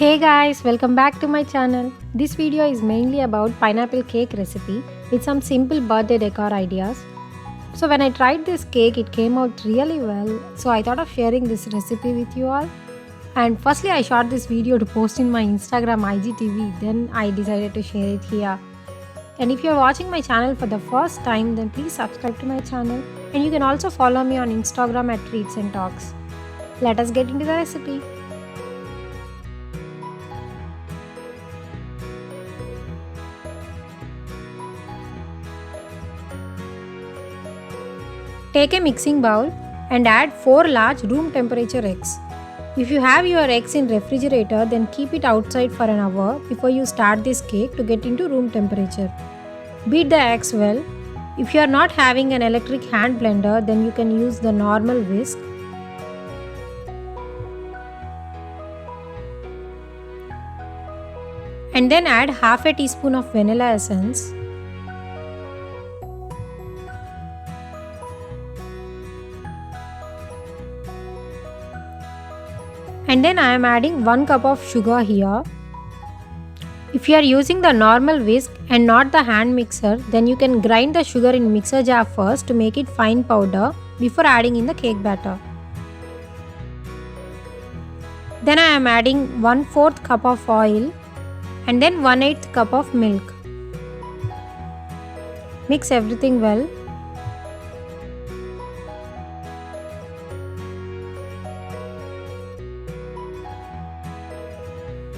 Hey guys, welcome back to my channel. This video is mainly about pineapple cake recipe with some simple birthday decor ideas. So when I tried this cake, it came out really well. So I thought of sharing this recipe with you all. And firstly, I shot this video to post in my Instagram IGTV. Then I decided to share it here. And if you're watching my channel for the first time, then please subscribe to my channel. And you can also follow me on Instagram at Treats and Talks. Let us get into the recipe. Take a mixing bowl and add 4 large room temperature eggs. If you have your eggs in refrigerator, then keep it outside for an hour before you start this cake to get into room temperature. Beat the eggs well. If you are not having an electric hand blender, then you can use the normal whisk. And then add half a teaspoon of vanilla essence. And then I am adding 1 cup of sugar here. If you are using the normal whisk and not the hand mixer, then you can grind the sugar in mixer jar first to make it fine powder before adding in the cake batter. Then I am adding 1/4 cup of oil and then 1/8 cup of milk. Mix everything well.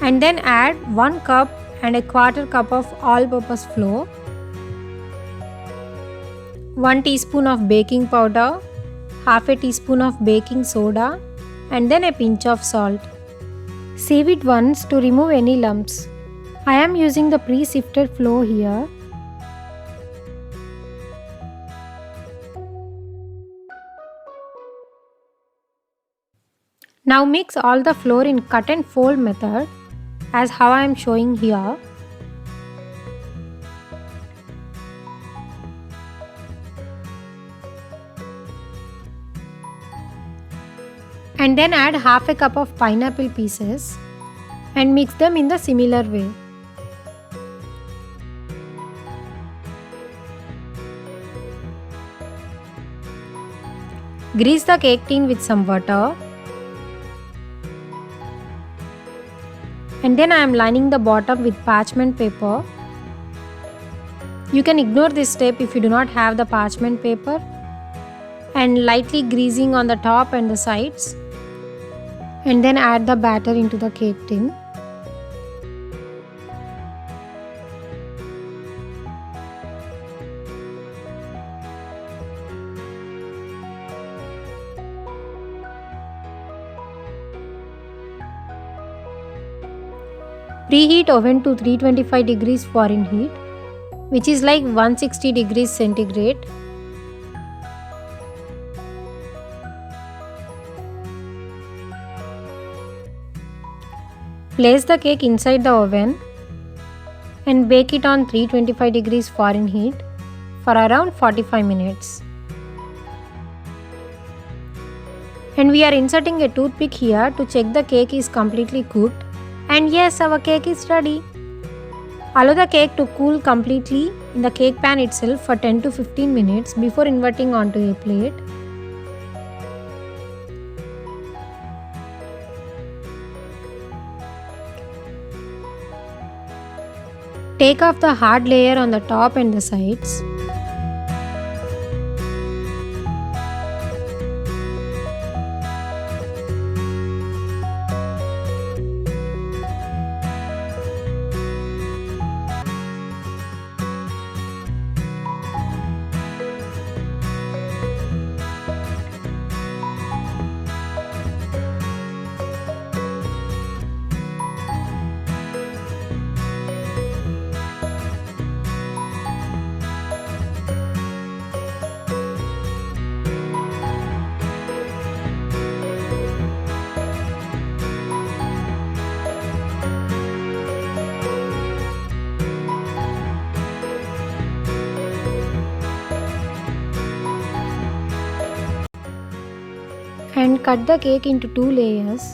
And then add 1 cup and a quarter cup of all-purpose flour, 1 teaspoon of baking powder, half a teaspoon of baking soda, and then a pinch of salt. Sieve it once to remove any lumps. I am using the pre-sifted flour here. Now mix all the flour in cut and fold method, as how I am showing here. And then add half a cup of pineapple pieces and mix them in the similar way. Grease the cake tin with some butter. And then I am lining the bottom with parchment paper. You can ignore this step if you do not have the parchment paper. And lightly greasing on the top and the sides. And then add the batter into the cake tin. Preheat oven to 325 degrees Fahrenheit, which is like 160 degrees centigrade. Place the cake inside the oven and bake it on 325 degrees Fahrenheit for around 45 minutes. And we are inserting a toothpick here to check the cake is completely cooked. And yes, our cake is ready. Allow the cake to cool completely in the cake pan itself for 10 to 15 minutes before inverting onto a plate. Take off the hard layer on the top and the sides. And cut the cake into 2 layers.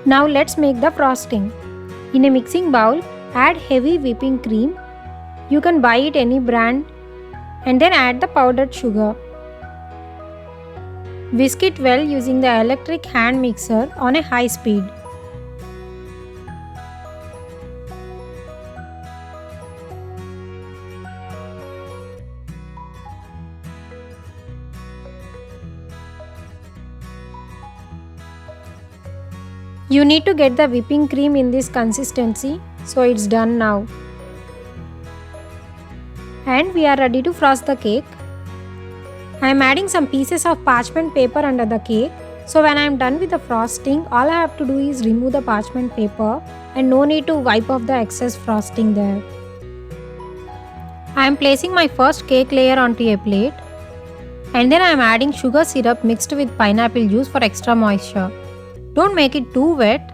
Now let's make the frosting. In a mixing bowl, add heavy whipping cream. You can buy it any brand, and then add the powdered sugar. Whisk it well using the electric hand mixer on a high speed. You need to get the whipping cream in this consistency, so it's done now. And we are ready to frost the cake. I am adding some pieces of parchment paper under the cake. So when I am done with the frosting, all I have to do is remove the parchment paper and no need to wipe off the excess frosting there. I am placing my first cake layer onto a plate, and then I am adding sugar syrup mixed with pineapple juice for extra moisture. Don't make it too wet.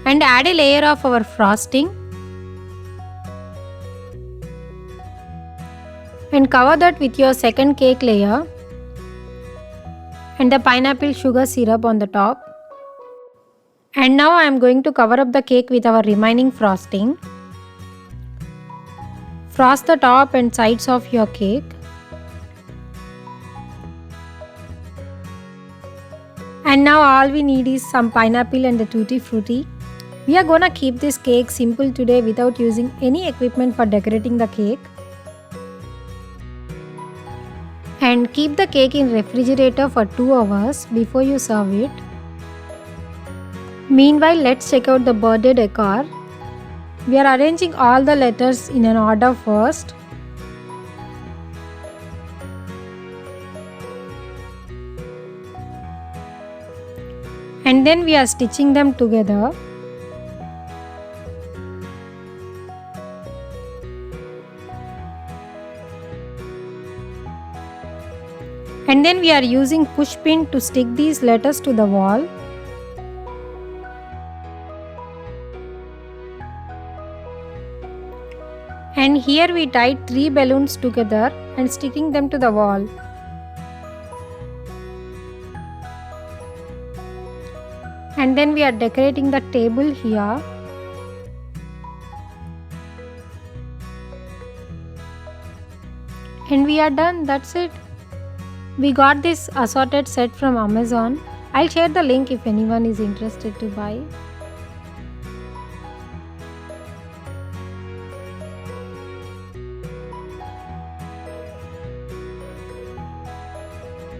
And add a layer of our frosting. And cover that with your second cake layer. And the pineapple sugar syrup on the top. And now I am going to cover up the cake with our remaining frosting. Frost the top and sides of your cake. And now all we need is some pineapple and the tutti frutti. We are gonna keep this cake simple today without using any equipment for decorating the cake. And keep the cake in refrigerator for 2 hours before you serve it. Meanwhile, let's check out the birthday decor. We are arranging all the letters in an order first. And then we are stitching them together. And then we are using push pin to stick these letters to the wall. And here we tied 3 balloons together and sticking them to the wall. And then we are decorating the table here. And we are done, that's it. We got this assorted set from Amazon. I'll share the link if anyone is interested to buy.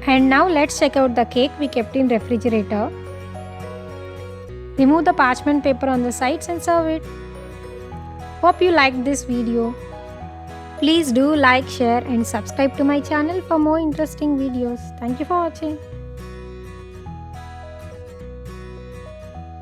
And now let's check out the cake we kept in refrigerator. Remove the parchment paper on the sides and serve it. Hope you liked this video. Please do like, share and subscribe to my channel for more interesting videos. Thank you for watching.